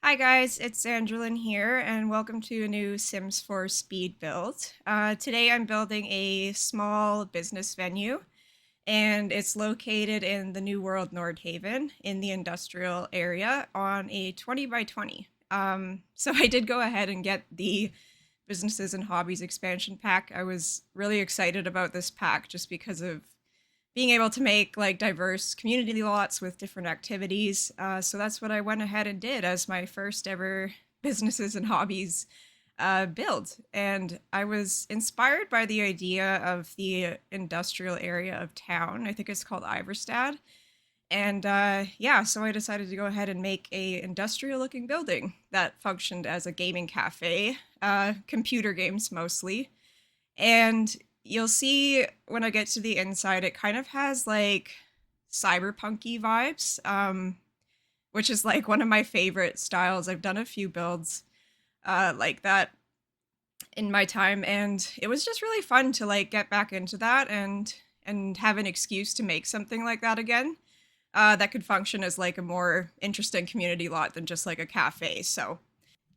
Hi guys, it's Xandralyn here, and welcome to a new Sims 4 speed build. Today I'm building a small business venue, and it's located in the New World Nordhaven in the industrial area on a 20 by 20. So I did go ahead and get the Businesses and Hobbies expansion pack. I was really excited about this pack just because of being able to make like diverse community lots with different activities. So that's what I went ahead and did as my first ever Businesses and Hobbies build. And I was inspired by the idea of the industrial area of town. I think it's called Iverstad. And yeah, so I decided to go ahead and make a industrial looking building that functioned as a gaming cafe, computer games mostly. And you'll see when I get to the inside, it kind of has like cyberpunky vibes, which is like one of my favorite styles. I've done a few builds like that in my time, and it was just really fun to like get back into that and have an excuse to make something like that again. That could function as like a more interesting community lot than just like a cafe. So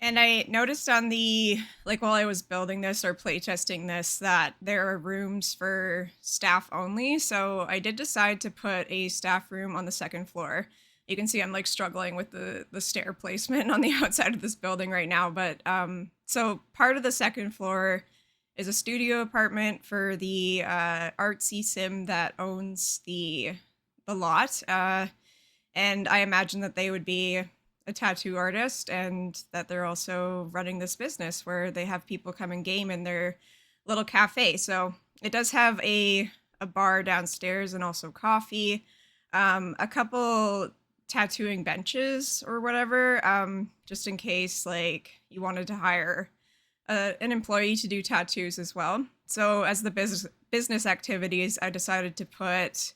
and I noticed on the, like while I was building this or playtesting this, that there are rooms for staff only. So I did decide to put a staff room on the second floor. You can see I'm like struggling with the stair placement on the outside of this building right now. But so part of the second floor is a studio apartment for the artsy sim that owns the lot. And I imagine that they would be a tattoo artist and that they're also running this business where they have people come and game in their little cafe. So it does have a bar downstairs and also coffee, a couple tattooing benches or whatever, just in case like you wanted to hire an employee to do tattoos as well. So as the business activities, I decided to put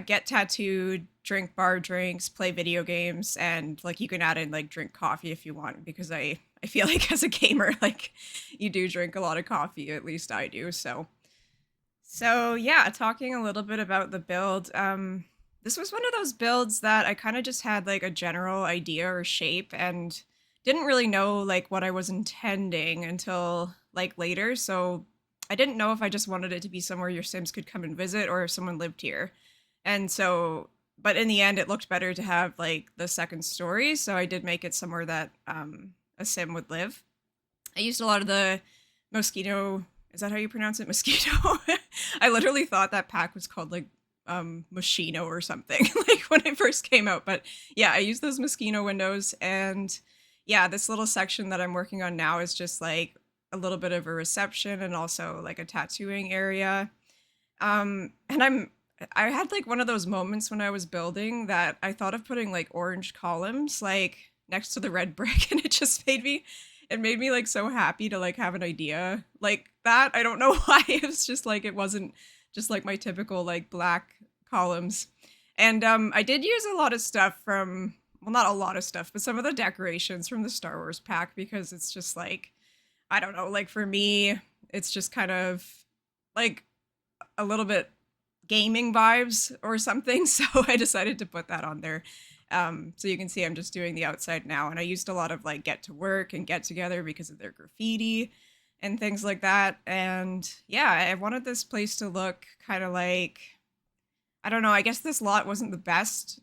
get tattooed, drink bar drinks, play video games, and like you can add in like drink coffee if you want because I feel like as a gamer like you do drink a lot of coffee, at least I do. So yeah, talking a little bit about the build. This was one of those builds that I kind of just had like a general idea or shape and didn't really know like what I was intending until like later. So I didn't know if I just wanted it to be somewhere your Sims could come and visit or if someone lived here. And so, but in the end, it looked better to have like the second story. So I did make it somewhere that a sim would live. I used a lot of the mosquito. Is that how you pronounce it? Mosquito. I literally thought that pack was called like Moschino or something like when it first came out. But yeah, I used those mosquito windows. And yeah, this little section that I'm working on now is just like a little bit of a reception and also like a tattooing area. And I had like one of those moments when I was building that I thought of putting like orange columns like next to the red brick and it made me like so happy to like have an idea like that. I don't know why. It was just like it wasn't just like my typical like black columns. And I did use a lot of stuff from well not a lot of stuff, but some of the decorations from the Star Wars pack because it's just like I don't know, like for me it's just kind of like a little bit gaming vibes or something. So I decided to put that on there. So you can see I'm just doing the outside now. And I used a lot of like get to work and get together because of their graffiti and things like that. And yeah, I wanted this place to look kind of like, I don't know, I guess this lot wasn't the best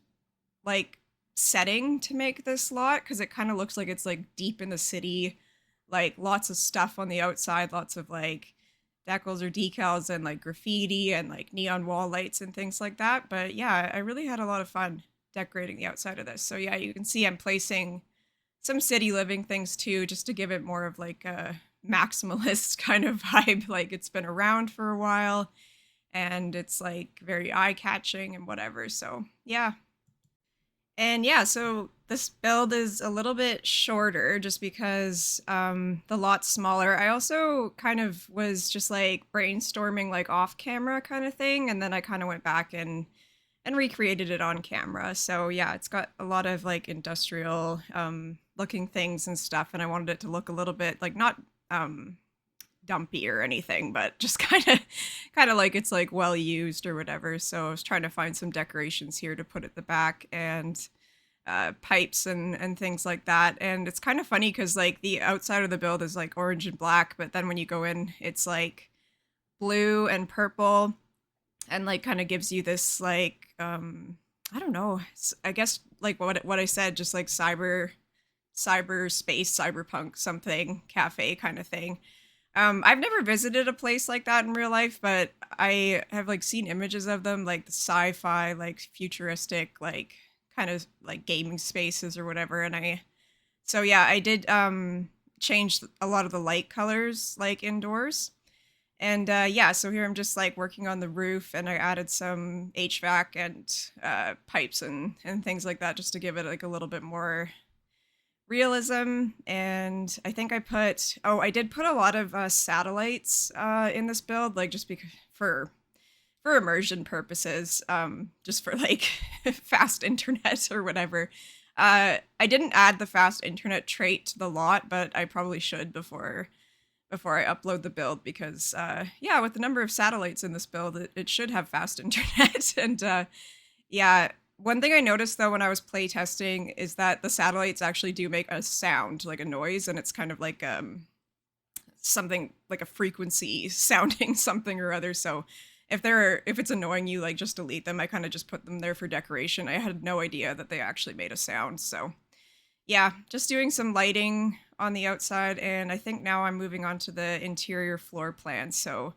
like setting to make this lot because it kind of looks like it's like deep in the city, like lots of stuff on the outside, lots of like decals or decals and like graffiti and like neon wall lights and things like that. But yeah, I really had a lot of fun decorating the outside of this. So yeah, you can see I'm placing some city living things too, just to give it more of like a maximalist kind of vibe. Like it's been around for a while and it's like very eye catching and whatever. So yeah, and yeah, so this build is a little bit shorter just because the lot's smaller. I also kind of was just like brainstorming like off camera kind of thing, and then I kind of went back and recreated it on camera. So yeah, it's got a lot of like industrial looking things and stuff, and I wanted it to look a little bit like not dumpy or anything, but just kind of like it's like well used or whatever. So I was trying to find some decorations here to put at the back, and pipes and things like that. And it's kind of funny because like the outside of the build is like orange and black, but then when you go in, it's like blue and purple, and like kind of gives you this like I don't know, I guess like what I said, just like cyberspace, cyberpunk something cafe kind of thing. I've never visited a place like that in real life, but I have like seen images of them, like the sci-fi, like futuristic, like kind of like gaming spaces or whatever. And so yeah, I did change a lot of the light colors like indoors. And yeah, so here I'm just like working on the roof, and I added some HVAC and pipes and things like that just to give it like a little bit more realism. And I think I did put a lot of satellites in this build, like just because for immersion purposes, just for like fast internet or whatever. I didn't add the fast internet trait to the lot, but I probably should before I upload the build, because yeah, with the number of satellites in this build, it should have fast internet. And yeah, one thing I noticed though when I was playtesting is that the satellites actually do make a sound, like a noise, and it's kind of like something like a frequency sounding something or other. So if it's annoying you, like just delete them. I kind of just put them there for decoration. I had no idea that they actually made a sound. So yeah, just doing some lighting on the outside, and I think now I'm moving on to the interior floor plan. So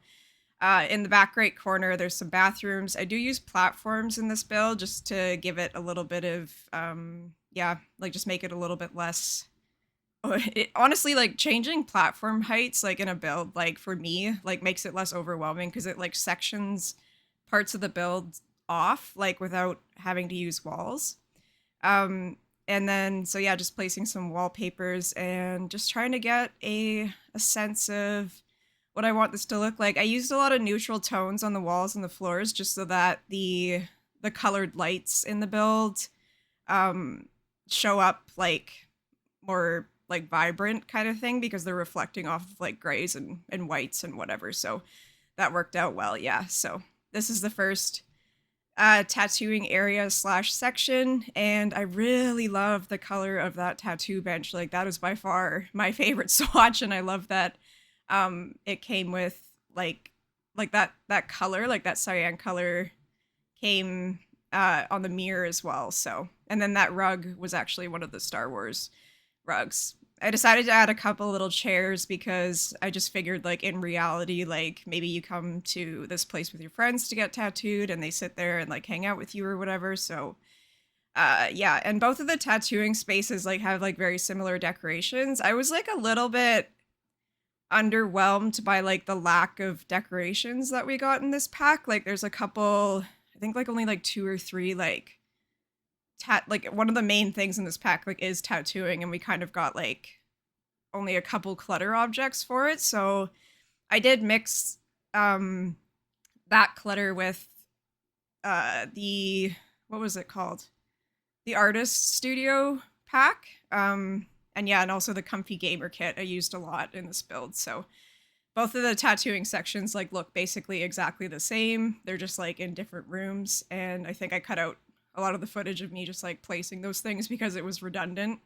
in the back right corner, there's some bathrooms. I do use platforms in this build just to give it a little bit of, yeah, like just make it a little bit less. Honestly, like changing platform heights, like in a build, like for me, like makes it less overwhelming because it like sections parts of the build off, like without having to use walls. And then, so yeah, just placing some wallpapers and just trying to get a sense of what I want this to look like. I used a lot of neutral tones on the walls and the floors just so that the colored lights in the build show up like more like vibrant kind of thing, because they're reflecting off of like grays and whites and whatever. So that worked out well. Yeah. So this is the first tattooing area slash section, and I really love the color of that tattoo bench. Like that is by far my favorite swatch, and I love that it came with like that color, like that cyan color came on the mirror as well. So, and then that rug was actually one of the Star Wars rugs. I decided to add a couple little chairs because I just figured, like, in reality, like, maybe you come to this place with your friends to get tattooed and they sit there and, like, hang out with you or whatever. So, yeah. And both of the tattooing spaces, like, have, like, very similar decorations. I was, like, a little bit underwhelmed by, like, the lack of decorations that we got in this pack. Like, there's a couple, I think, like, only, like, two or three, like, like one of the main things in this pack like is tattooing, and we kind of got like only a couple clutter objects for it. So I did mix that clutter with the, what was it called, the artist studio pack, and yeah, and also the comfy gamer kit I used a lot in this build. So both of the tattooing sections like look basically exactly the same. They're just like in different rooms, and I think I cut out a lot of the footage of me just like placing those things because it was redundant.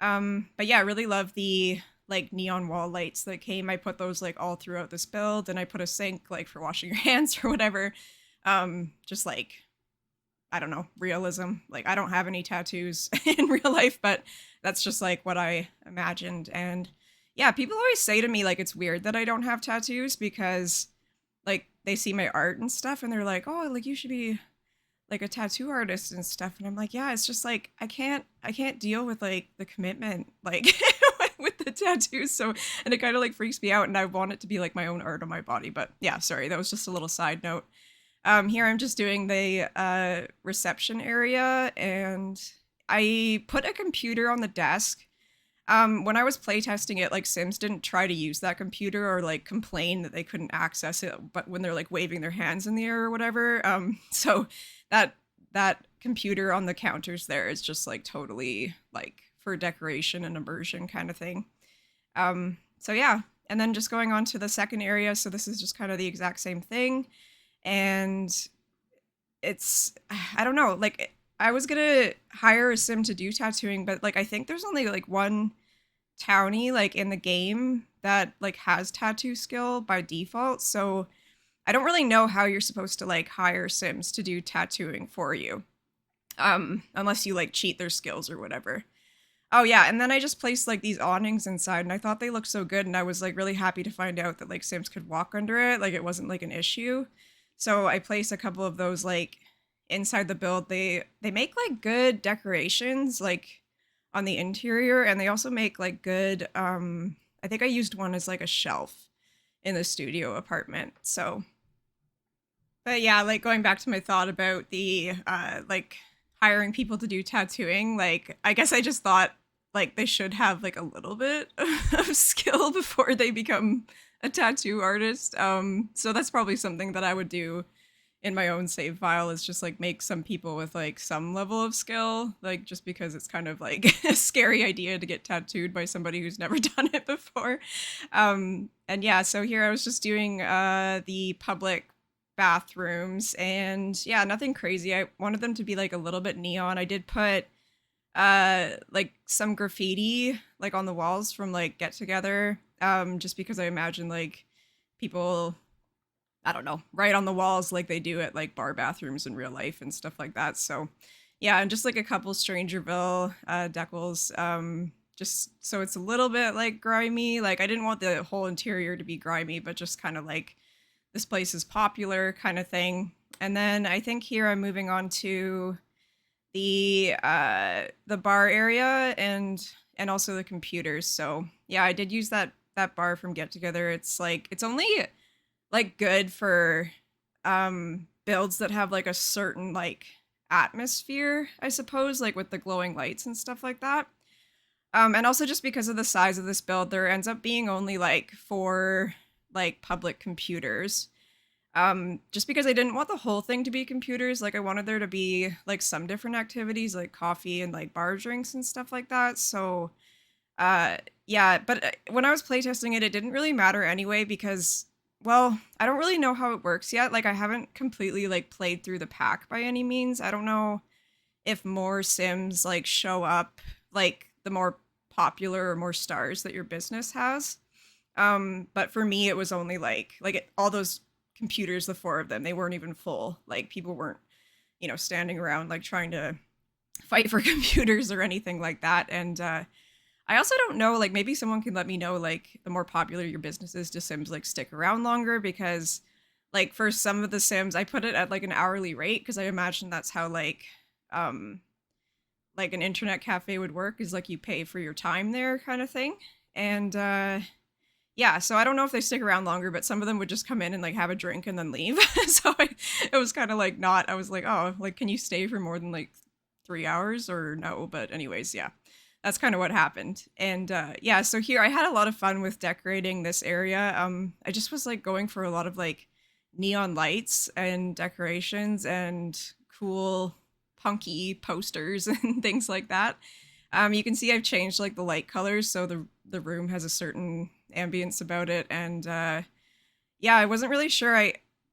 But yeah, I really love the like neon wall lights that came. I put those like all throughout this build, and I put a sink like for washing your hands or whatever. Just like, I don't know, realism. Like I don't have any tattoos in real life, but that's just like what I imagined. And yeah, people always say to me like it's weird that I don't have tattoos because like they see my art and stuff and they're like, oh, like you should be like a tattoo artist and stuff. And I'm like, yeah, it's just like I can't deal with like the commitment like with the tattoos. So, and it kind of like freaks me out, and I want it to be like my own art on my body. But yeah, sorry, that was just a little side note. Here I'm just doing the reception area, and I put a computer on the desk. When I was playtesting it, like Sims didn't try to use that computer or like complain that they couldn't access it, but when they're like waving their hands in the air or whatever. So that computer on the counters there is just like totally like for decoration and immersion kind of thing. So yeah, and then just going on to the second area. So this is just kind of the exact same thing, and it's, I don't know, like I was gonna hire a sim to do tattooing, but like I think there's only like one townie like in the game that like has tattoo skill by default. So I don't really know how you're supposed to like hire sims to do tattooing for you. Unless you like cheat their skills or whatever. Oh yeah, and then I just placed like these awnings inside and I thought they looked so good and I was like really happy to find out that like Sims could walk under it, like it wasn't like an issue. So I placed a couple of those like inside the build. They make like good decorations like on the interior and they also make like good I think I used one as like a shelf in the studio apartment. So but yeah, like going back to my thought about the like hiring people to do tattooing, like I guess I just thought like they should have like a little bit of skill before they become a tattoo artist. So that's probably something that I would do in my own save file is just like make some people with like some level of skill, like just because it's kind of like a scary idea to get tattooed by somebody who's never done it before. And yeah, so here I was just doing the public bathrooms and yeah, nothing crazy. I wanted them to be like a little bit neon. I did put like some graffiti like on the walls from like get together just because I imagine like people I don't know, right on the walls like they do at like bar bathrooms in real life and stuff like that. So yeah, and just like a couple Strangerville decals, just so it's a little bit like grimy. Like I didn't want the whole interior to be grimy, but just kind of like this place is popular kind of thing. And then I think here I'm moving on to the bar area and also the computers. So yeah, I did use that bar from Get Together. It's like it's only like good for builds that have like a certain like atmosphere, I suppose, like with the glowing lights and stuff like that. And also just because of the size of this build, there ends up being only like four like public computers. Just because I didn't want the whole thing to be computers, like I wanted there to be like some different activities like coffee and like bar drinks and stuff like that. So uh yeah, but when I was playtesting it, it didn't really matter anyway because well, I don't really know how it works yet. Like I haven't completely like played through the pack by any means. I don't know if more sims like show up like the more popular or more stars that your business has. But for me it was only all those computers, the four of them, they weren't even full. Like people weren't, standing around like trying to fight for computers or anything like that. And I also don't know, like maybe someone can let me know like the more popular your business is, do Sims like stick around longer? Because like for some of the Sims, I put it at like an hourly rate because I imagine that's how um like an internet cafe would work, is like you pay for your time there kind of thing. And yeah, so I don't know if they stick around longer, but some of them would just come in and like have a drink and then leave. It was kind of like not, I was like, oh, like, can you stay for more than like 3 hours or no? But anyways, yeah, that's kind of what happened. And yeah, so here I had a lot of fun with decorating this area. I just was like going for a lot of like neon lights and decorations and cool punky posters and things like that. You can see I've changed like the light colors so the room has a certain ambience about it. And yeah, I wasn't really sure.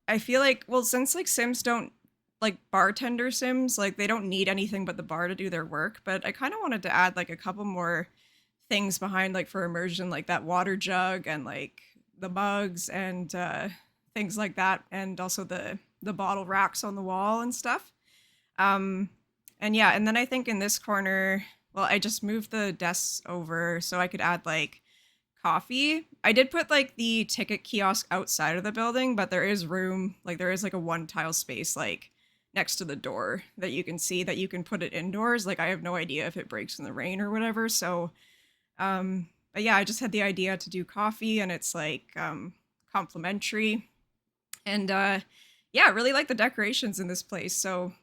I feel like, well, since like Sims don't like bartender Sims, like they don't need anything but the bar to do their work, but I kind of wanted to add like a couple more things behind, like for immersion, like that water jug and like the mugs and things like that, and also the bottle racks on the wall and stuff. um and yeah, and then I think in this corner, well, I just moved the desks over so I could add like coffee. I did put like the ticket kiosk outside of the building, but there is room, like there is like a one tile space like next to the door that you can see that you can put it indoors. Like I have no idea if it breaks in the rain or whatever. So but yeah, I just had the idea to do coffee and it's like complimentary. And yeah, I really like the decorations in this place. So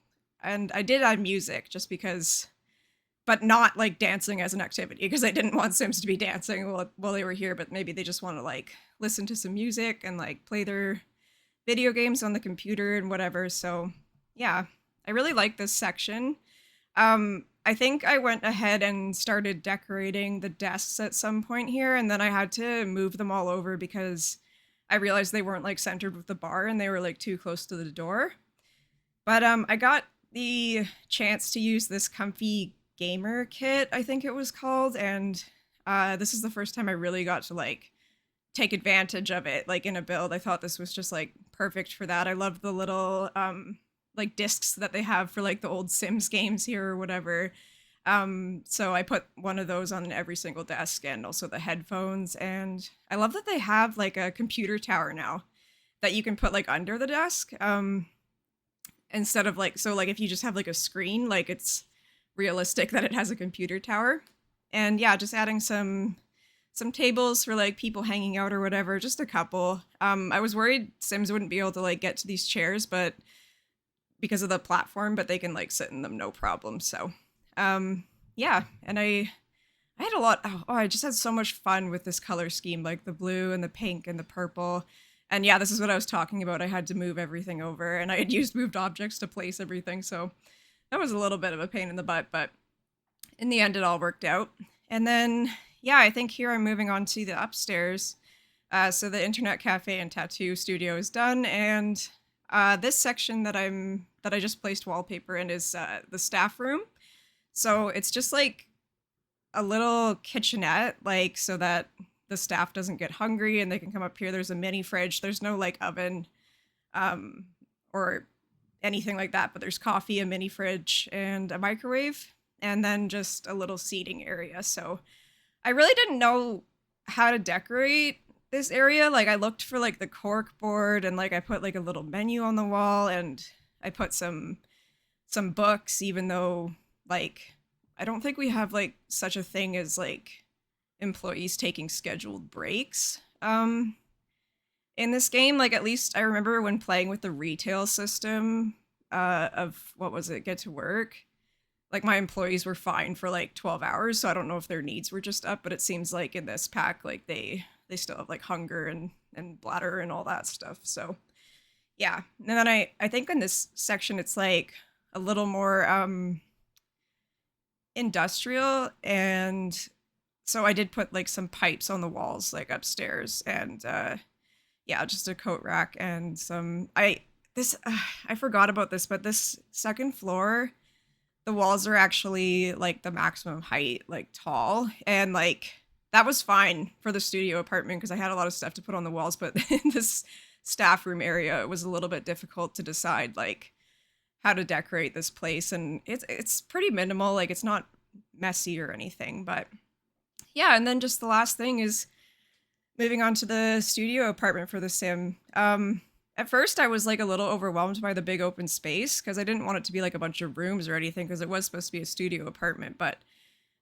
and I did add music just because, but not like dancing as an activity because I didn't want Sims to be dancing while they were here, but maybe they just want to like listen to some music and like play their video games on the computer and whatever. So yeah, I really like this section. I think I went ahead and started decorating the desks at some point here, and then I had to move them all over because I realized they weren't like centered with the bar and they were like too close to the door. But I got the chance to use this comfy gamer kit, I think it was called, and this is the first time I really got to like take advantage of it like in a build. I thought this was just like perfect for that. I love the little like discs that they have for like the old Sims games here or whatever. So I put one of those on every single desk, and also the headphones. And I love that they have like a computer tower now that you can put like under the desk. Instead of like, so like if you just have like a screen, like it's realistic that it has a computer tower. And yeah, just adding some tables for like people hanging out or whatever, just a couple. I was worried Sims wouldn't be able to like get to these chairs, but because of the platform, but they can like sit in them no problem. So yeah, and I had a lot. Oh, I just had so much fun with this color scheme, like the blue and the pink and the purple. And yeah, this is what I was talking about. I had to move everything over, and I had used moved objects to place everything. So that was a little bit of a pain in the butt, but in the end, it all worked out. And then, yeah, I think here I'm moving on to the upstairs. So the internet cafe and tattoo studio is done, and this section that I just placed wallpaper in is the staff room. So it's just like a little kitchenette, like so that the staff doesn't get hungry and they can come up here. There's a mini fridge. There's no like oven or anything like that, but there's coffee, a mini fridge, and a microwave, and then just a little seating area. So I really didn't know how to decorate this area. Like I looked for like the cork board, and like I put like a little menu on the wall, and I put some books, even though like I don't think we have like such a thing as like employees taking scheduled breaks in this game. Like at least I remember when playing with the retail system of what was it, Get to Work, like my employees were fine for like 12 hours, so I don't know if their needs were just up, but it seems like in this pack like they still have like hunger and bladder and all that stuff. So yeah, and then I think in this section it's like a little more industrial, and so I did put like some pipes on the walls like upstairs, and yeah, just a coat rack and some I forgot about this, but this second floor, the walls are actually like the maximum height, like tall, and like that was fine for the studio apartment because I had a lot of stuff to put on the walls, but in this staff room area it was a little bit difficult to decide like how to decorate this place, and it's pretty minimal, like it's not messy or anything. But yeah, and then just the last thing is moving on to the studio apartment for the sim. At first I was like a little overwhelmed by the big open space because I didn't want it to be like a bunch of rooms or anything, because it was supposed to be a studio apartment, but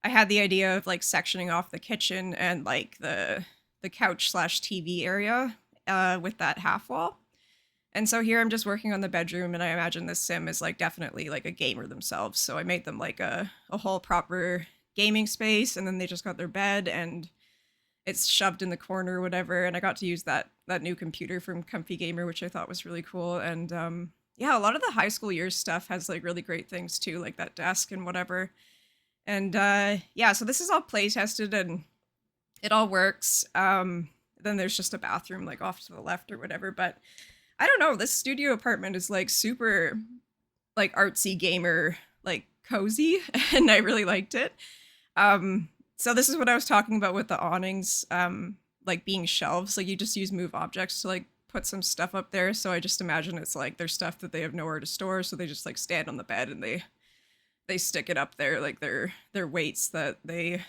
I had the idea of like sectioning off the kitchen and like the couch slash TV area with that half wall. And so here I'm just working on the bedroom, and I imagine this sim is like definitely like a gamer themselves. So I made them like a whole proper gaming space, and then they just got their bed and it's shoved in the corner or whatever. And I got to use that new computer from Comfy Gamer, which I thought was really cool. And yeah, a lot of the high school years stuff has like really great things too, like that desk and whatever. And yeah, so this is all play tested and it all works. Then there's just a bathroom like off to the left or whatever, but I don't know, this studio apartment is like super like artsy gamer, like cozy, and I really liked it. So this is what I was talking about with the awnings, like being shelves. Like you just use move objects to like put some stuff up there. So I just imagine it's like their stuff that they have nowhere to store, so they just like stand on the bed and they stick it up there, like their weights that they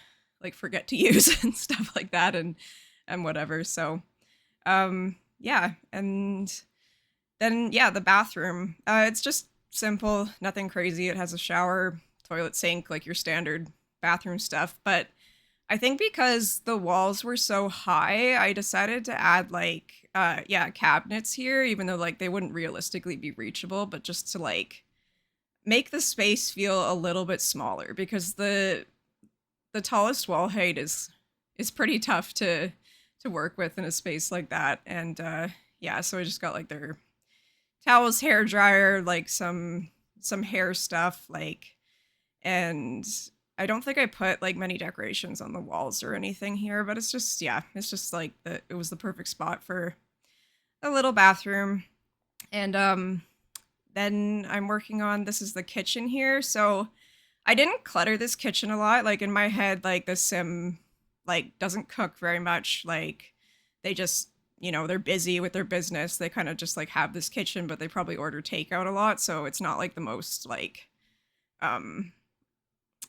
like forget to use and stuff like that, and whatever. So yeah, and then yeah, the bathroom. It's just simple, nothing crazy. It has a shower, toilet, sink, like your standard bathroom stuff. But I think because the walls were so high, I decided to add like yeah, cabinets here, even though like they wouldn't realistically be reachable, but just to like make the space feel a little bit smaller, because the tallest wall height is pretty tough to work with in a space like that. And yeah, so I just got like their towels, hair dryer, like some hair stuff, like, and I don't think I put like many decorations on the walls or anything here, but it's just, yeah, it's just like it was the perfect spot for a little bathroom. And then I'm working on this is the kitchen here. So I didn't clutter this kitchen a lot. Like in my head, like the sim like doesn't cook very much. Like they just, they're busy with their business. They kind of just like have this kitchen, but they probably order takeout a lot. So it's not like the most like um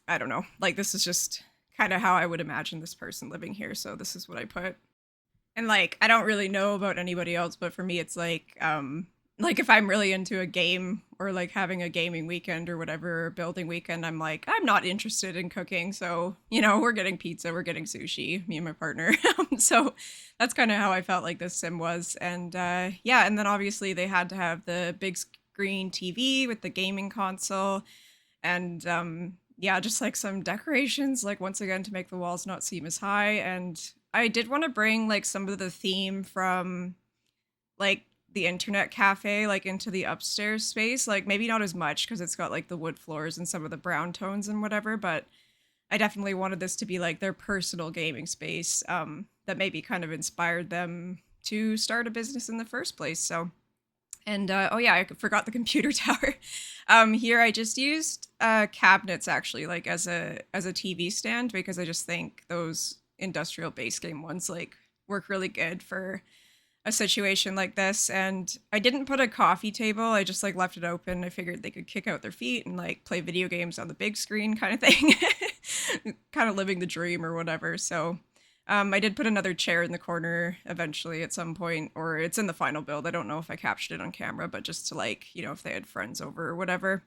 I don't know. Like this is just kind of how I would imagine this person living here. So this is what I put. And like I don't really know about anybody else, but for me it's like if I'm really into a game or like having a gaming weekend or whatever, or building weekend, I'm like I'm not interested in cooking. So, we're getting pizza, we're getting sushi, me and my partner. So that's kind of how I felt like this sim was. And yeah, and then obviously they had to have the big screen TV with the gaming console and yeah, just like some decorations like once again to make the walls not seem as high. And I did want to bring like some of the theme from like the internet cafe like into the upstairs space, like maybe not as much because it's got like the wood floors and some of the brown tones and whatever, but I definitely wanted this to be like their personal gaming space that maybe kind of inspired them to start a business in the first place. So and oh yeah, I forgot the computer tower. Here I just used cabinets actually, like as a TV stand because I just think those industrial base game ones like work really good for a situation like this. And I didn't put a coffee table. I just like left it open. I figured they could kick out their feet and like play video games on the big screen kind of thing. Kind of living the dream or whatever. So I did put another chair in the corner eventually at some point, or it's in the final build. I don't know if I captured it on camera, but just to like, if they had friends over or whatever.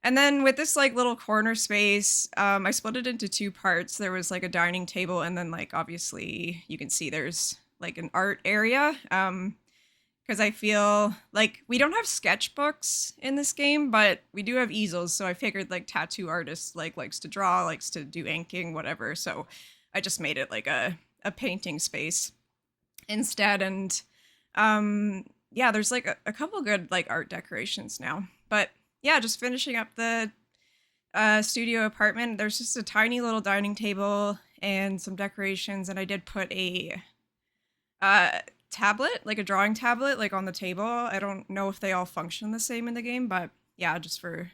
And then with this like little corner space, I split it into two parts. There was like a dining table, and then like obviously you can see there's like an art area. Because I feel like we don't have sketchbooks in this game, but we do have easels. So I figured like tattoo artists like likes to draw, likes to do inking, whatever. So I just made it like a painting space instead. And yeah, there's like a couple good like art decorations now. But yeah, just finishing up the studio apartment. There's just a tiny little dining table and some decorations, and I did put a tablet, like a drawing tablet, like on the table. I don't know if they all function the same in the game, but yeah, just for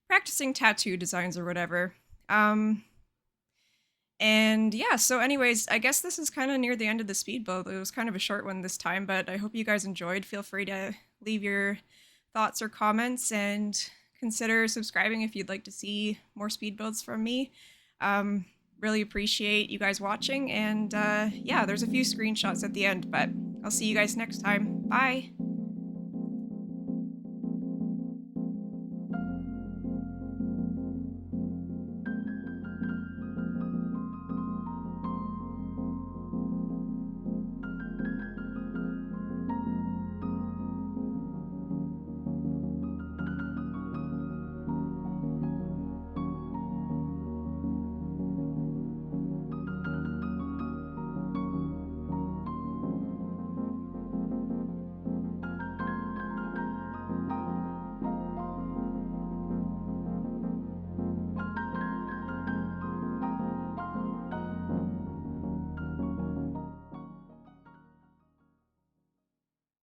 practicing tattoo designs or whatever. And yeah, so anyways, I guess this is kind of near the end of the speed build. It was kind of a short one this time, but I hope you guys enjoyed. Feel free to leave your thoughts or comments and consider subscribing if you'd like to see more speed builds from me. Really appreciate you guys watching, and yeah, there's a few screenshots at the end, but I'll see you guys next time. Bye!